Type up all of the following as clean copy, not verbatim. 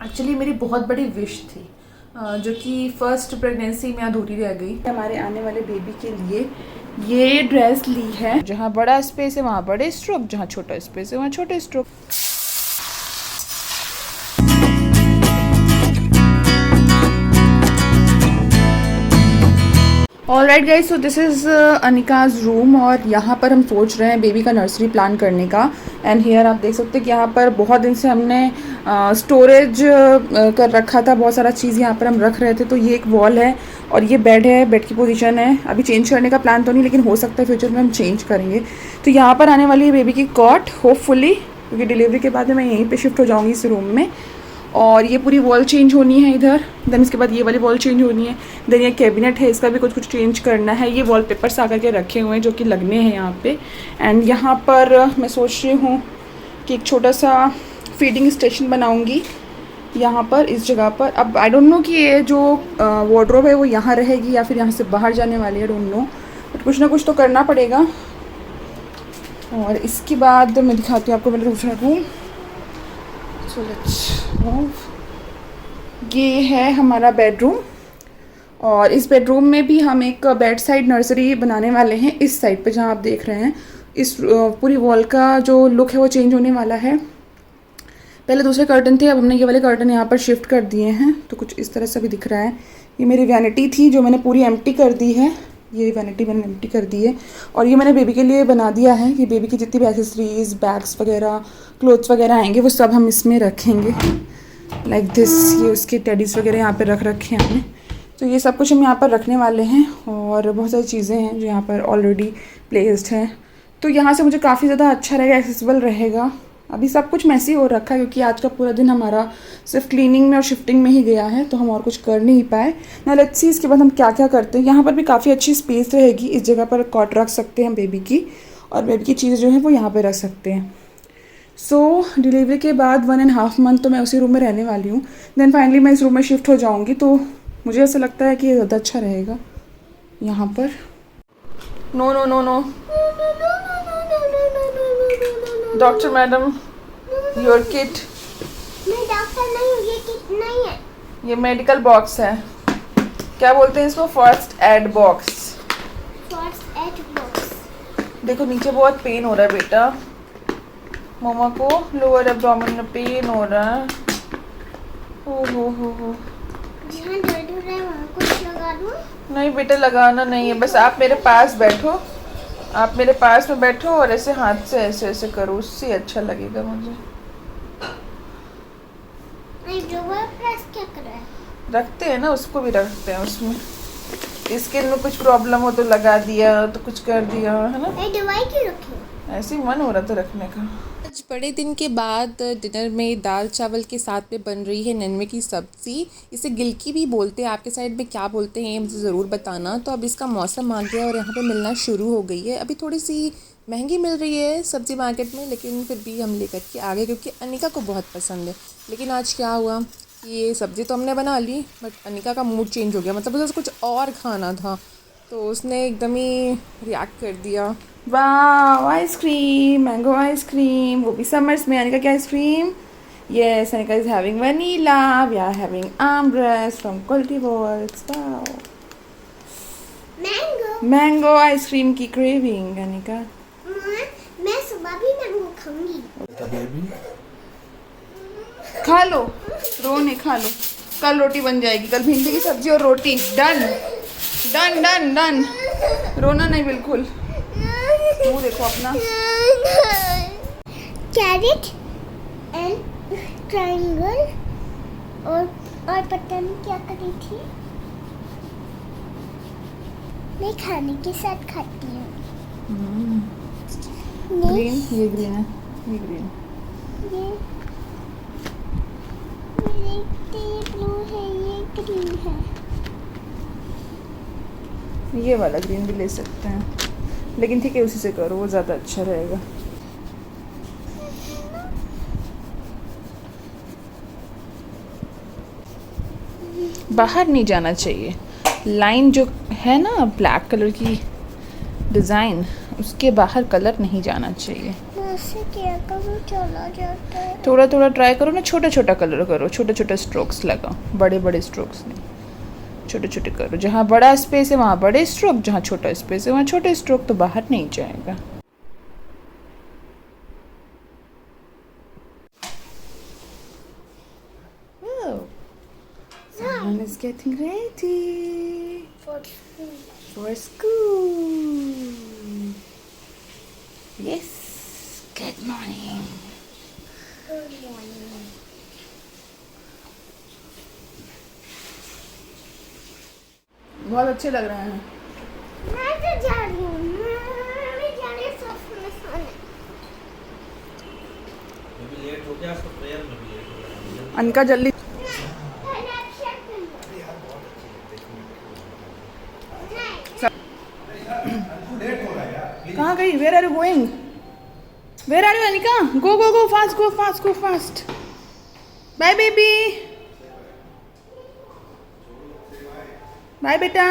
Actually मेरी बहुत बड़ी विश थी जो कि फर्स्ट प्रेगनेंसी में अधूरी रह गई। हमारे आने वाले बेबी के लिए ये ड्रेस ली है। जहाँ बड़ा स्पेस है वहाँ बड़े स्ट्रोक, जहाँ छोटा स्पेस है वहाँ छोटे stroke. Alright guys, so this is Anika's room और यहाँ पर हम सोच रहे हैं बेबी का नर्सरी प्लान करने का। एंड हियर आप देख सकते हैं कि यहाँ पर बहुत दिन से हमने स्टोरेज कर रखा था, बहुत सारा चीज़ यहाँ पर हम रख रहे थे। तो ये एक वॉल है और ये बेड है, बेड की पोजीशन है। अभी चेंज करने का प्लान तो नहीं, लेकिन हो सकता है फ्यूचर में हम चेंज करेंगे। तो यहाँ पर आने वाली है बेबी की कॉट होपफुली, क्योंकि डिलीवरी के बाद मैं यहीं पर शिफ्ट हो जाऊँगी इस रूम में। और ये पूरी वॉल चेंज होनी है इधर, देन इसके बाद ये वाली वॉल चेंज होनी है। देन ये कैबिनेट है, इसका भी कुछ चेंज करना है। ये वॉल पेपर्स आकर के रखे हुए हैं जो कि लगने हैं यहाँ पे। एंड यहाँ पर मैं सोच रही हूँ कि एक छोटा सा फीडिंग स्टेशन बनाऊँगी यहाँ पर, इस जगह पर। अब आई डोंट नो कि ये जो वार्डरोब है वो यहाँ रहेगी या फिर यहाँ से बाहर जाने वाली है, डोंट नो, बट कुछ ना कुछ तो करना पड़ेगा। और इसके बाद मैं दिखाती हूँ आपको मेरा दूसरा रूम। So let's move. ये है हमारा बेडरूम और इस बेडरूम में भी हम एक बेड साइड नर्सरी बनाने वाले हैं। इस साइड पे जहाँ आप देख रहे हैं, इस पूरी वॉल का जो लुक है वो चेंज होने वाला है। पहले दूसरे कर्टन थे, अब हमने ये वाले कर्टन यहाँ पर शिफ्ट कर दिए हैं, तो कुछ इस तरह से भी दिख रहा है। ये मेरी वैनिटी थी जो मैंने पूरी एम्प्टी कर दी है, ये वैनिटी मैंने एम्प्टी कर दी है। और ये मैंने बेबी के लिए बना दिया है कि बेबी की जितनी भी एक्सेसरीज, बैग्स वगैरह, क्लोथ्स वगैरह आएंगे वो सब हम इसमें रखेंगे, लाइक दिस। ये उसके टेडीज़ वगैरह यहाँ पे रख रखे हैं हमने, तो ये सब कुछ हम यहाँ पर रखने वाले हैं। और बहुत सारी चीज़ें हैं जो यहाँ पर ऑलरेडी प्लेस्ड हैं, तो यहाँ से मुझे काफ़ी ज़्यादा अच्छा रहेगा, एक्सेसिबल रहेगा। अभी सब कुछ मैसी हो रखा है क्योंकि आज का पूरा दिन हमारा सिर्फ क्लीनिंग में और शिफ्टिंग में ही गया है, तो हम और कुछ कर नहीं पाए ना। लेट्स सी इसके बाद हम क्या क्या करते हैं। यहाँ पर भी काफ़ी अच्छी स्पेस रहेगी, इस जगह पर कॉट रख सकते हैं बेबी की, और बेबी की चीज़ें जो है वो यहाँ पर रख सकते हैं। सो डिलीवरी के बाद 1.5 मंथ तो मैं उसी रूम में रहने वाली हूँ। देन फाइनली मैं इस रूम में शिफ्ट हो जाऊँगी, तो मुझे ऐसा लगता है कि ये ज़्यादा अच्छा रहेगा यहाँ पर। No no no no, doctor madam, your kit. मैं डॉक्टर नहीं हूँ, ये किट नहीं है, ये मेडिकल बॉक्स है। क्या बोलते हैं इसको? First aid box. First aid box. देखो नीचे बहुत पेन हो रहा है बेटा, मम्मा को लोअर एब्डोमेन में पेन हो रहा है। हो जहाँ दर्द हो रहा है वहाँ कुछ लगा दूँ? नहीं बेटा, लगाना नहीं है, बस आप मेरे पास बैठो, आप मेरे पास में बैठो और ऐसे हाथ से ऐसे ऐसे करो, उससे अच्छा लगेगा मुझे। नहीं, डबल प्रेस क्या कर रहा है? रखते हैं ना, उसको भी रखते हैं उसमें। स्किन में कुछ प्रॉब्लम हो तो लगा दिया, तो कुछ कर दिया, है ना। दवाई क्यों रखी? ऐसे ही मन हो रहा था रखने का। आज बड़े दिन के बाद डिनर में दाल चावल के साथ में बन रही है ननवे की सब्ज़ी। इसे गिलकी भी बोलते हैं, आपके साइड में क्या बोलते हैं मुझे ज़रूर बताना। तो अब इसका मौसम आ गया और यहाँ पे मिलना शुरू हो गई है। अभी थोड़ी सी महंगी मिल रही है सब्ज़ी मार्केट में, लेकिन फिर भी हम लेकर के आ गए क्योंकि अनिका को बहुत पसंद है। लेकिन आज क्या हुआ, ये सब्ज़ी तो हमने बना ली बट अनिका का मूड चेंज हो गया, मतलब उसे कुछ और खाना था, तो उसने एकदम ही रिएक्ट कर दिया। वाह, आइसक्रीम, मैंगो आइसक्रीम, वो भी समर्स में। अनिका की ice cream, yes, Anika is having vanilla, we are having aamras from Kwality Wall's. Wow, mango ice cream की क्रेविंग अनिका। मैं सुबह भी मैंगो खाऊंगी। खा लो, रो नहीं, खा लो। कल रोटी बन जाएगी, कल भिंडी की सब्जी और रोटी। डन डन डन डन, रोना नहीं बिल्कुल। मुँह देखो अपना। कैरेट एंड ट्रायंगल और पता नहीं क्या करी थी। मैं खाने के साथ खाती हूँ। ग्रीन, ये ग्रीन है, ये ग्रीन, ये ब्लू है, ये ग्रीन है। ये वाला ग्रीन भी ले सकते हैं, लेकिन ठीक है उसी से करो, वो ज़्यादा अच्छा रहेगा। बाहर नहीं जाना चाहिए, लाइन जो है ना ब्लैक कलर की डिज़ाइन, उसके बाहर कलर नहीं जाना चाहिए। ऐसे किया करो चला जाता है। थोड़ा थोड़ा ट्राई करो ना, छोटा छोटा कलर करो, छोटे छोटे स्ट्रोक्स लगाओ, बड़े बड़े स्ट्रोक्स नहीं, छोटे छोटे करो। जहाँ बड़ा स्पेस है वहाँ बड़े स्ट्रोक, जहाँ छोटा स्पेस है वहाँ छोटे स्ट्रोक, तो बाहर नहीं जाएगा। Someone is getting ready for school. Yes, good morning. Good morning. बहुत अच्छे लग रहे हैं। मैं तो जा रही हूँ, मैं भी जा रही हूँ सोफे में सोने। मैं भी लेट हो गया, उसको प्रेयर में भी लेट हो गया। अनका जल्दी पहले आप check कर लो। कहाँ गई? Where are you going? Where are you Anika? Go go go fast, go fast, go fast. Bye baby, bye बेटा।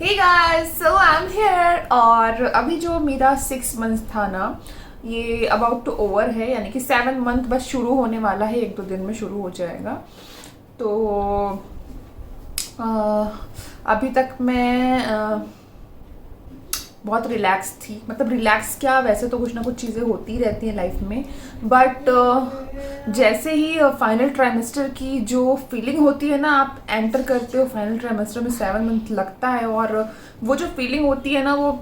Hey guys, so I am here. और अभी जो मेरा 6 मंथ था ना, ये अबाउट टू ओवर है, यानी कि 7 मंथ बस शुरू होने वाला है, 1-2 दिन में शुरू हो जाएगा। तो अभी तक मैं बहुत रिलैक्स थी। मतलब रिलैक्स क्या, वैसे तो कुछ ना कुछ चीज़ें होती रहती हैं लाइफ में, बट जैसे ही फाइनल ट्राइमेस्टर की जो फीलिंग होती है ना, आप एंटर करते हो फाइनल ट्राइमेस्टर में, 7 मंथ लगता है, और वो जो फीलिंग होती है ना वो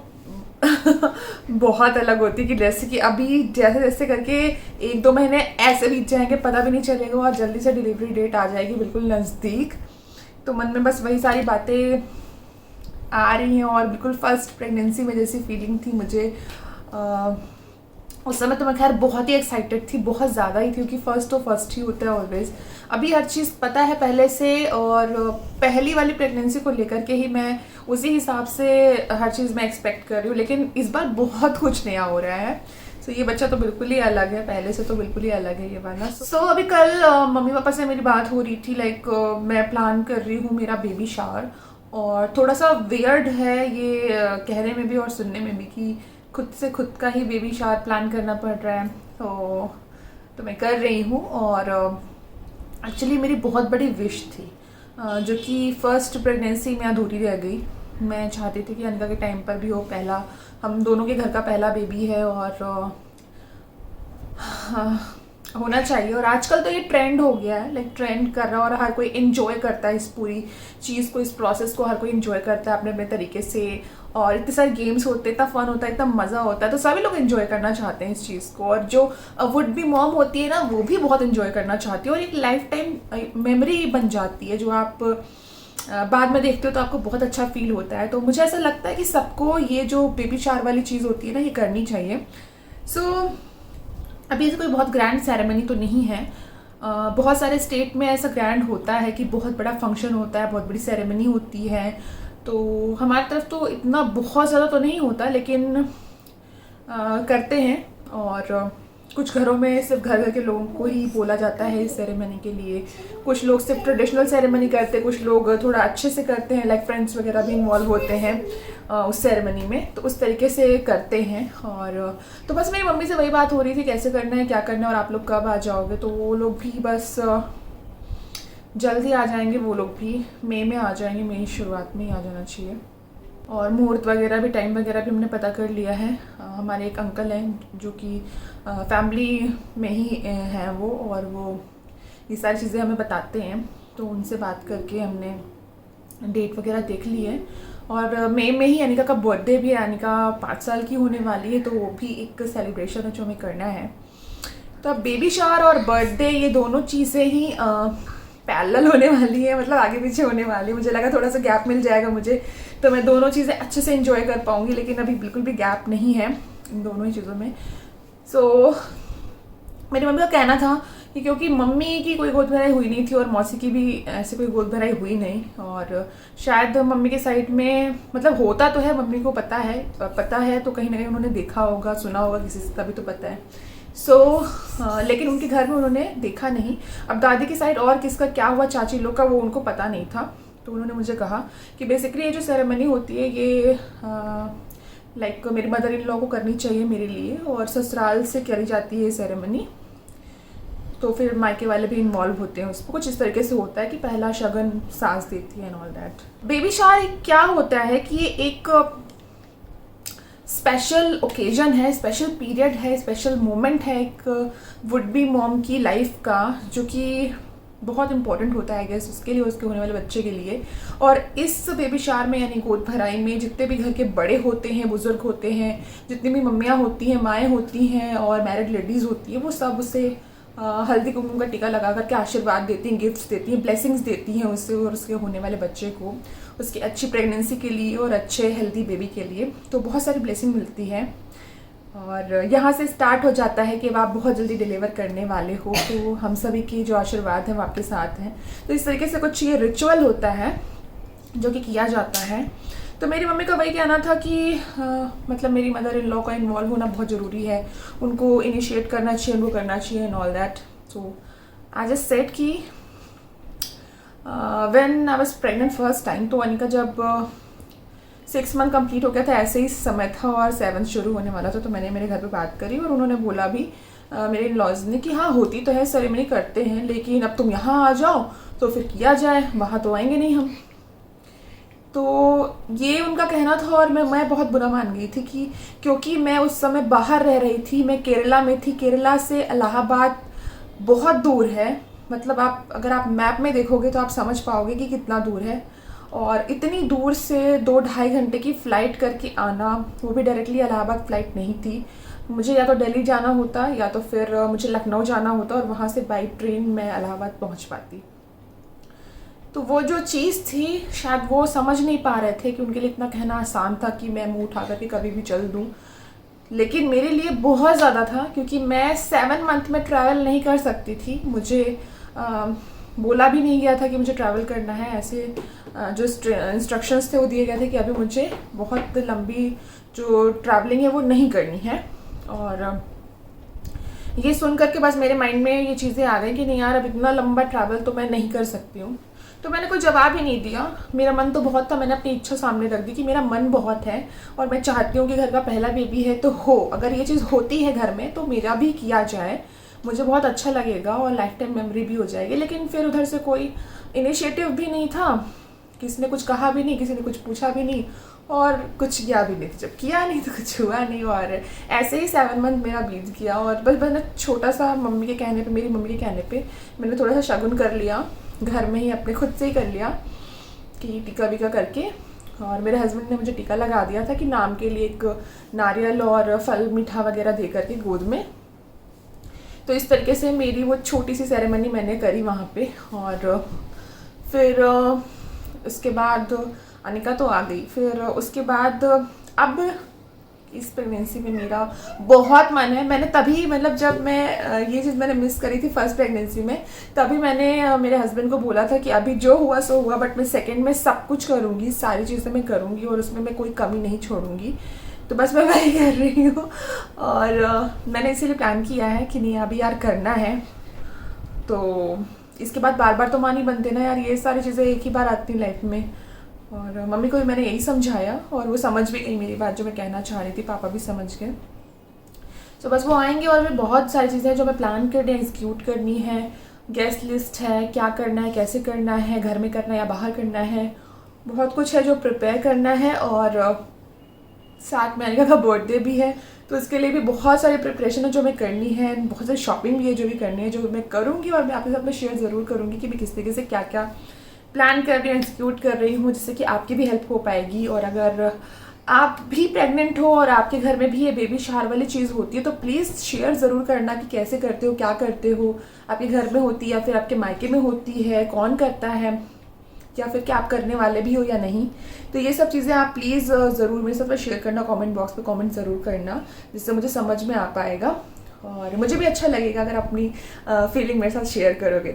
बहुत अलग होती है। कि जैसे कि अभी जैसे जैसे करके 1-2 महीने ऐसे बीत जाएंगे, पता भी नहीं चलेगा, और जल्दी से डिलीवरी डेट आ जाएगी बिल्कुल नज़दीक। तो मन में बस वही सारी बातें आ रही हैं, और बिल्कुल फर्स्ट प्रेगनेंसी में जैसी फीलिंग थी मुझे उस समय। तो मैं खैर बहुत ही एक्साइटेड थी, बहुत ज़्यादा ही थी, क्योंकि फर्स्ट तो फर्स्ट ही होता है ऑलवेज। अभी हर चीज़ पता है पहले से, और पहली वाली प्रेगनेंसी को लेकर के ही मैं उसी हिसाब से हर चीज़ मैं एक्सपेक्ट कर रही हूँ, लेकिन इस बार बहुत कुछ नया हो रहा है। तो ये बच्चा तो बिल्कुल ही अलग है, पहले से तो बिल्कुल ही अलग है ये वाला। सो अभी कल मम्मी पापा से मेरी बात हो रही थी, लाइक मैं प्लान कर रही हूँ मेरा बेबी शावर, और थोड़ा सा वियर्ड है ये कहने में भी और सुनने में भी कि खुद से खुद का ही बेबी शावर प्लान करना पड़ रहा है। तो मैं कर रही हूँ, और एक्चुअली मेरी बहुत बड़ी विश थी जो कि फर्स्ट प्रेगनेंसी में अधूरी रह गई। मैं चाहती थी कि अनिका के टाइम पर भी हो, पहला हम दोनों के घर का पहला बेबी है, और होना चाहिए। और आजकल तो ये ट्रेंड हो गया है, लाइक ट्रेंड कर रहा है, और हर कोई इन्जॉय करता है इस पूरी चीज़ को, इस प्रोसेस को हर कोई इन्जॉय करता है अपने अपने तरीके से। और इतने सारे गेम्स होते हैं, इतना फन होता है, इतना मज़ा होता है, तो सभी लोग इन्जॉय करना चाहते हैं इस चीज़ को। और जो वुड बी मॉम होती है ना, वो भी बहुत इन्जॉय करना चाहती है, और एक लाइफ टाइम मेमोरी बन जाती है, जो आप बाद में देखते हो तो आपको बहुत अच्छा फील होता है। तो मुझे ऐसा लगता है कि सबको ये जो बेबी शावर वाली चीज़ होती है ना, ये करनी चाहिए। सो अभी ऐसे कोई बहुत ग्रैंड सेरेमनी तो नहीं है। बहुत सारे स्टेट में ऐसा ग्रैंड होता है कि बहुत बड़ा फंक्शन होता है, बहुत बड़ी सेरेमनी होती है। तो हमारी तरफ तो इतना बहुत ज़्यादा तो नहीं होता, लेकिन करते हैं। और कुछ घरों में सिर्फ घर घर के लोगों को ही बोला जाता है इस सेरेमनी के लिए। कुछ लोग सिर्फ ट्रेडिशनल सेरेमनी करते हैं, कुछ लोग थोड़ा अच्छे से करते हैं, लाइक फ्रेंड्स वगैरह भी इन्वॉल्व होते हैं उस सेरेमनी में, तो उस तरीके से करते हैं। और तो बस मेरी मम्मी से वही बात हो रही थी, कैसे करना है, क्या करना है, और आप लोग कब आ जाओगे। तो वो लोग भी बस जल्दी आ जाएंगे, वो लोग भी मई में आ जाएंगे, मई की शुरुआत में ही आ जाना चाहिए। और मुहूर्त वगैरह भी, टाइम वगैरह भी हमने पता कर लिया है। हमारे एक अंकल हैं जो कि फैमिली में ही हैं वो, और वो ये सारी चीज़ें हमें बताते हैं। तो उनसे बात करके हमने डेट वगैरह देख ली है। और मई में ही अनिका का बर्थडे भी है, अनिका 5 साल की होने वाली है, तो वो भी एक सेलिब्रेशन है जो हमें करना है। तो अब बेबी शावर और बर्थडे ये दोनों चीज़ें ही पैरेलल होने वाली है, मतलब आगे पीछे होने वाली है। मुझे लगा थोड़ा सा गैप मिल जाएगा मुझे, तो मैं दोनों चीज़ें अच्छे से एंजॉय कर पाऊँगी, लेकिन अभी बिल्कुल भी गैप नहीं है इन दोनों ही चीज़ों में। सो मेरी मम्मी का कहना था कि क्योंकि मम्मी की कोई गोद भराई हुई नहीं थी, और मौसी की भी ऐसे कोई गोद भराई हुई नहीं, और शायद मम्मी के साइड में मतलब होता तो है, मम्मी को पता है तो कहीं ना कहीं उन्होंने देखा होगा, सुना होगा किसी से, तभी तो पता है। लेकिन उनके घर में उन्होंने देखा नहीं। अब दादी की साइड और किसका क्या हुआ, चाची लोग का, वो उनको पता नहीं था। तो उन्होंने मुझे कहा कि बेसिकली ये जो सेरेमनी होती है ये लाइक मेरी मदर इन लॉ को करनी चाहिए मेरे लिए, और ससुराल से करी जाती है ये सेरेमनी, तो फिर मायके वाले भी इन्वॉल्व होते हैं उसमें। कुछ इस तरीके से होता है कि पहला शगन सास देती है and all that. Baby shower क्या होता है कि ये एक स्पेशल ओकेजन है, स्पेशल पीरियड है, स्पेशल मोमेंट है एक वुड बी मॉम की लाइफ का, जो कि बहुत इंपॉर्टेंट होता है गैस उसके लिए, उसके होने वाले बच्चे के लिए। और इस बेबी शावर में यानी गोद भराई में जितने भी घर के बड़े होते हैं, बुजुर्ग होते हैं, जितनी भी मम्मियाँ होती हैं, माएँ होती हैं और मैरिड लेडीज़ होती हैं, वो सब उसे हल्दी कुमकुम का टीका लगा करके आशीर्वाद देती हैं, गिफ्ट्स देती हैं, ब्लेसिंग्स देती हैं उससे और उसके होने वाले बच्चे को, उसकी अच्छी प्रेगनेंसी के लिए और अच्छे हेल्दी बेबी के लिए। तो बहुत सारी ब्लेसिंग मिलती है और यहाँ से स्टार्ट हो जाता है कि अब आप बहुत जल्दी डिलीवर करने वाले हो, तो हम सभी की जो आशीर्वाद है वो आपके साथ हैं। तो इस तरीके से कुछ ये रिचुअल होता है जो कि किया जाता है। तो मेरी मम्मी का वही कहना था कि मतलब मेरी मदर इन लॉ का इन्वॉल्व होना बहुत ज़रूरी है, उनको इनिशिएट करना चाहिए, उनको करना चाहिए and all that. So I just said कि when I was pregnant first time, तो अनिका जब 6 मंथ कंप्लीट हो गया था, ऐसे ही समय था और 7th शुरू होने वाला था, तो मैंने मेरे घर पे बात करी और उन्होंने बोला भी मेरे इन लॉज ने कि हाँ होती तो है, सेरेमनी करते हैं, लेकिन अब तुम यहाँ आ जाओ तो फिर किया जाए, वहाँ तो आएंगे नहीं हम। तो ये उनका कहना था और मैं बहुत बुरा मान गई थी कि क्योंकि मैं उस समय बाहर रह रही थी, मैं केरला में थी, केरला से इलाहाबाद बहुत दूर है, मतलब आप अगर आप मैप में देखोगे तो आप समझ पाओगे कि कितना दूर है। और इतनी दूर से 2-2.5 घंटे की फ़्लाइट करके आना, वो भी डायरेक्टली इलाहाबाद फ़्लाइट नहीं थी, मुझे या तो दिल्ली जाना होता या तो फिर मुझे लखनऊ जाना होता और वहाँ से बाई ट्रेन मैं इलाहाबाद पहुँच पाती। तो वो जो चीज़ थी शायद वो समझ नहीं पा रहे थे कि उनके लिए इतना कहना आसान था कि मैं मुँह उठा करके कभी भी चल दूँ, लेकिन मेरे लिए बहुत ज़्यादा था क्योंकि मैं 7 मंथ में ट्रैवल नहीं कर सकती थी। मुझे बोला भी नहीं गया था कि मुझे ट्रैवल करना है, ऐसे जो इंस्ट्रक्शंस थे वो दिए गए थे कि अभी मुझे बहुत लंबी जो ट्रैवलिंग है वो नहीं करनी है। और ये सुन करके बस मेरे माइंड में ये चीज़ें आ गई कि नहीं यार अब इतना लंबा ट्रैवल तो मैं नहीं कर सकती हूँ। तो मैंने कोई जवाब ही नहीं दिया, मेरा मन तो बहुत था, मैंने अपनी इच्छा सामने रख दी कि मेरा मन बहुत है और मैं चाहती हूँ कि घर का पहला बेबी है तो हो, अगर ये चीज़ होती है घर में तो मेरा भी किया जाए, मुझे बहुत अच्छा लगेगा और लाइफ टाइम मेमोरी भी हो जाएगी। लेकिन फिर उधर से कोई इनिशिएटिव भी नहीं था, किसी ने कुछ कहा भी नहीं, किसी ने कुछ पूछा भी नहीं और कुछ किया भी नहीं। जब किया नहीं तो कुछ हुआ नहीं और ऐसे ही 7 मंथ मेरा बीत गया। और बस मैंने छोटा सा मम्मी के कहने पे, मेरी मम्मी के कहने पे मैंने थोड़ा सा शगुन कर लिया, घर में ही अपने खुद से ही कर लिया कि टीका वीका करके। और मेरे हस्बैंड ने मुझे टीका लगा दिया था कि नाम के लिए एक नारियल और फल मीठा वगैरह दे करके गोद में। तो इस तरीके से मेरी वो छोटी सी सेरेमनी मैंने करी वहाँ पे। और फिर उसके बाद अनिका तो आ गई। फिर उसके बाद अब इस प्रेगनेंसी में मेरा बहुत मन है। मैंने तभी मतलब जब मैं ये चीज़ मैंने मिस करी थी फर्स्ट प्रेगनेंसी में, तभी मैंने मेरे हस्बैंड को बोला था कि अभी जो हुआ सो हुआ, बट मैं सेकंड में सब कुछ करूँगी, सारी चीज़ें मैं करूँगी और उसमें मैं कोई कमी नहीं छोड़ूंगी। तो बस मैं वही कर रही हूँ और मैंने इसीलिए प्लान किया है कि नहीं अभी यार करना है। तो इसके बाद बार बार तो मां नहीं बनते ना यार, ये सारी चीज़ें एक ही बार आती हैं लाइफ में। और मम्मी को भी मैंने यही समझाया और वो समझ भी गई मेरी बात जो मैं कहना चाह रही थी, पापा भी समझ गए। तो बस वो आएंगे और भी बहुत सारी चीज़ें हैं जो मैं प्लान करनी है, एग्जीक्यूट करनी है, गेस्ट लिस्ट है, क्या करना है, कैसे करना है, घर में करना है या बाहर करना है, बहुत कुछ है जो प्रिपेयर करना है। और साथ में अनिका का बर्थडे भी है तो इसके लिए भी बहुत सारी प्रिपरेशन है जो मैं करनी है, बहुत सारी शॉपिंग भी है जो भी करनी है, जो मैं करूँगी और मैं आपके साथ में शेयर ज़रूर करूँगी कि मैं किस तरीके से क्या क्या प्लान कर रही हूँ, एग्जीक्यूट कर रही हूँ, जिससे कि आपकी भी हेल्प हो पाएगी। और अगर आप भी प्रेग्नेंट हो और आपके घर में भी ये बेबी शावर वाली चीज़ होती है तो प्लीज़ शेयर ज़रूर करना कि कैसे करते हो, क्या करते हो, आपके घर में होती है या फिर आपके मायके में होती है, कौन करता है, या फिर क्या आप करने वाले भी हो या नहीं। तो ये सब चीज़ें आप प्लीज़ ज़रूर मेरे साथ शेयर करना, कमेंट बॉक्स पे कमेंट ज़रूर करना, जिससे मुझे समझ में आ पाएगा और मुझे भी अच्छा लगेगा अगर अपनी फीलिंग मेरे साथ शेयर करोगे।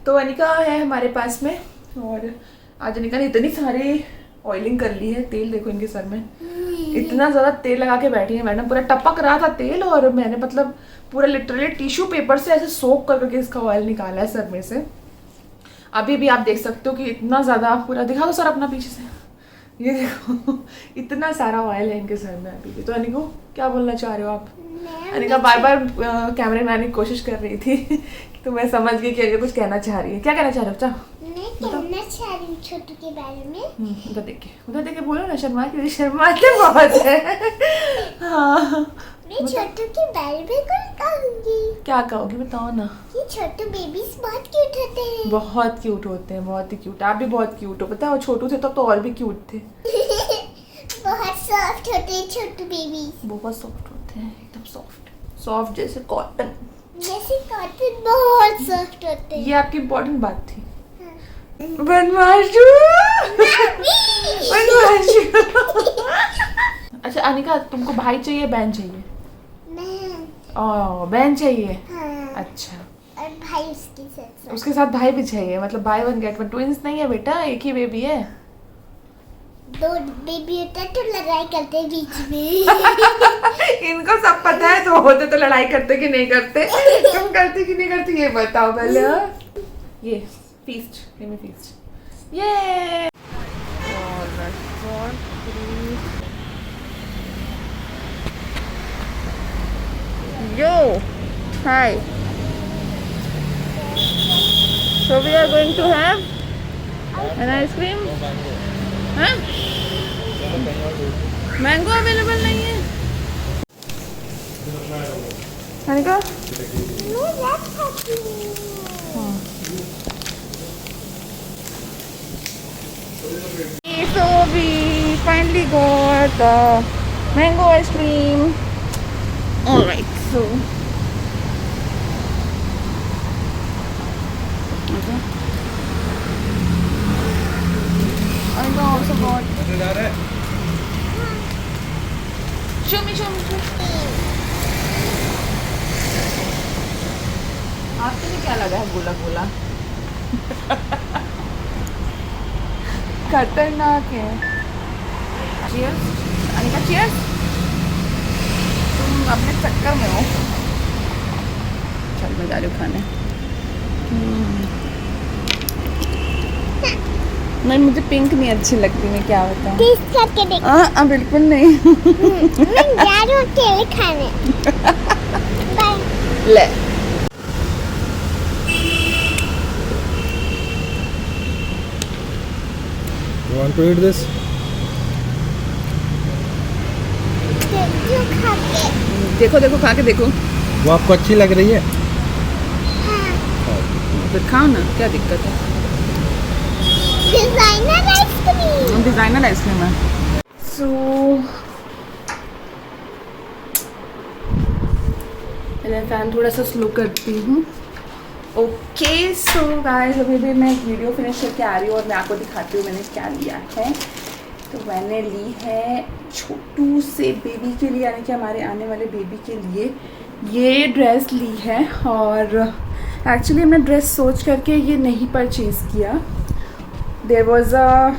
तो अनिका है हमारे पास में और आज अनिका ने इतनी सारी ऑयलिंग कर ली है, तेल देखो इनके सर में इतना ज़्यादा तेल लगा के बैठी है मैडम, पूरा टपक रहा था तेल और मैंने मतलब पूरा लिटरली टिश्यू पेपर से ऐसे सोक करके इसका ऑयल निकाला है सर में से। अभी भी आप देख सकते हो कि इतना ज़्यादा पूरा दिखा दो सर अपना पीछे से, ये देखो इतना सारा ऑयल है इनके सर में अभी भी। तो अनिको क्या बोलना चाह रहे हो आप? अनिका बार बार कैमरे में आने की कोशिश कर रही थी तो मैं समझ गई कि अनिका कुछ कहना चाह रही है। क्या कहना चाह रहे हो बच्चा? मैं कहना चाह रही हूँ छोटू के बारे में। उधर देख के बोलो ना, शर्माते बहुत है। हाँ मैं छोटू के बारे में कुछ कहूँगी। क्या कहोगी बताओ ना। ये छोटू बेबीज बहुत क्यूट होते हैं। बहुत क्यूट होते हैं, बहुत ही क्यूट। आप भी बहुत क्यूट हो, पता है वो छोटू थे तब तो और भी क्यूट थे। बहुत सॉफ्ट होते हैं छोटू बेबीज। बहुत सॉफ्ट होते हैं, एकदम सॉफ्ट जैसे कॉटन। जैसे कॉटन बहुत सॉफ्ट होते हैं। ये आपकी इम्पोर्टेंट बात थी। बनवाशु बनवाशु। अच्छा अनिका, तुमको भाई चाहिए बहन चाहिए? बहन चाहिए। हाँ। अच्छा, और भाई उसके साथ उसके साथ भाई भी चाहिए, मतलब by one get one. Twins नहीं है बेटा, एक ही बेबी है। दो बेबी होता है तो लड़ाई करते हैं बीच में। इनको सब पता है तो होते तो लड़ाई करते कि नहीं करते। तुम करती कि नहीं करती ये बताओ पहले। ये फीस्ट, लेट मी फीस्ट। ये Yo, hi. So we are going to have an ice cream. हाँ? मैंगो अवेलेबल नहीं है। अनिका? मैं रैप खाती हूँ। So we finally got the mango ice cream. All right, so okay. I also got. Show me. आपके लिए क्या लगा है गोला गोला? खतरनाक है। Cheers, Anika cheers। तुम अपने चक्कर में हो। चल मैं जा रही हूँ खाने। नहीं मुझे पिंक नहीं अच्छी लगती, मैं क्या बताऊँ। टेस्ट करके देख। हाँ बिल्कुल नहीं। मैं जा रही हूँ केले खाने। बाय। ले You want to eat this? क्यों खा के? देखो खा के देखो। वो आपको अच्छी लग रही है? फिर खाओ ना, क्या दिक्कत है। Designer ice cream. डिजाइनर आइसक्रीम है। सो पहले फैन थोड़ा सा स्लो करती हूँ। ओके सो गाइस, अभी भी मैं एक वीडियो फिनिश करके आ रही हूँ और मैं आपको दिखाती हूँ मैंने क्या लिया है। तो मैंने ली है छोटू से बेबी के लिए, यानी कि हमारे आने वाले बेबी के लिए ये ड्रेस ली है। और एक्चुअली हमने ड्रेस सोच करके ये नहीं परचेज़ किया। There was a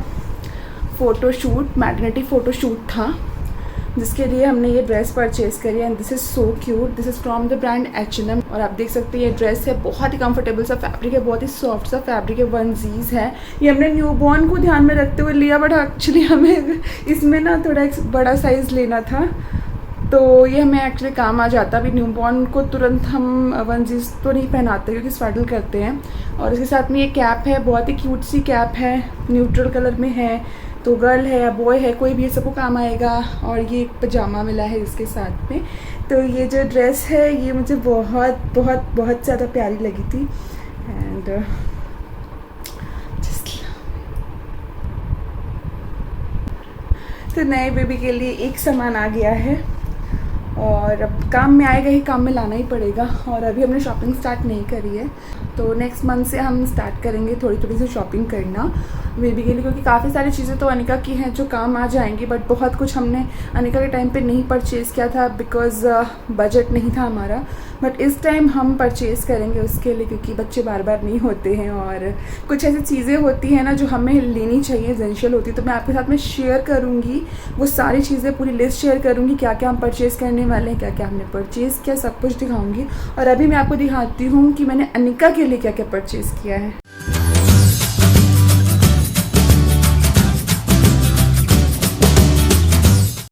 photoshoot, maternity photoshoot था जिसके लिए हमने ये ड्रेस परचेज़ करी। And this is so cute. This is from the brand H&M। और आप देख सकते हैं ये ड्रेस है, बहुत ही कंफर्टेबल सा फैब्रिक है, बहुत ही सॉफ्ट सा फैब्रिक है, वनजीज है। ये हमने न्यूबॉर्न को ध्यान में रखते हुए लिया, बट एक्चुअली हमें इसमें ना थोड़ा एक बड़ा साइज़ लेना था, तो ये हमें एक्चुअली काम आ जाता। अभी न्यूबॉर्न को तुरंत हम वनजीज तो नहीं पहनाते क्योंकि स्वेडल करते हैं। और इसके साथ में ये कैप है, बहुत ही क्यूट सी कैप है, न्यूट्रल कलर में है। तो गर्ल है या बॉय है, कोई भी सबको काम आएगा। और ये एक पजामा मिला है इसके साथ में। तो ये जो ड्रेस है ये मुझे बहुत बहुत बहुत ज़्यादा प्यारी लगी थी। एंड तो नए बेबी के लिए एक सामान आ गया है और अब काम में आएगा ही, काम में लाना ही पड़ेगा। और अभी हमने शॉपिंग स्टार्ट नहीं करी है, तो नेक्स्ट मंथ से हम स्टार्ट करेंगे थोड़ी थोड़ी सी शॉपिंग करना बेबी के लिए, क्योंकि काफ़ी सारी चीज़ें तो अनिका की हैं जो काम आ जाएंगी, बट बहुत कुछ हमने अनिका के टाइम पे नहीं परचेज़ किया था बिकॉज़ बजट नहीं था हमारा। बट इस टाइम हम परचेज़ करेंगे उसके लिए, क्योंकि बच्चे बार बार नहीं होते हैं और कुछ ऐसी चीज़ें होती हैं ना जो हमें लेनी चाहिए, एसेंशियल होती है। तो मैं आपके साथ में शेयर करूँगी वो सारी चीज़ें, पूरी लिस्ट शेयर करूँगी, क्या क्या हम परचेज़ करने वाले हैं, क्या क्या हमने परचेज़ किया, सब कुछ दिखाऊँगी। और अभी मैं आपको दिखाती हूँ कि मैंने अनिका के लिए क्या क्या परचेज़ किया है।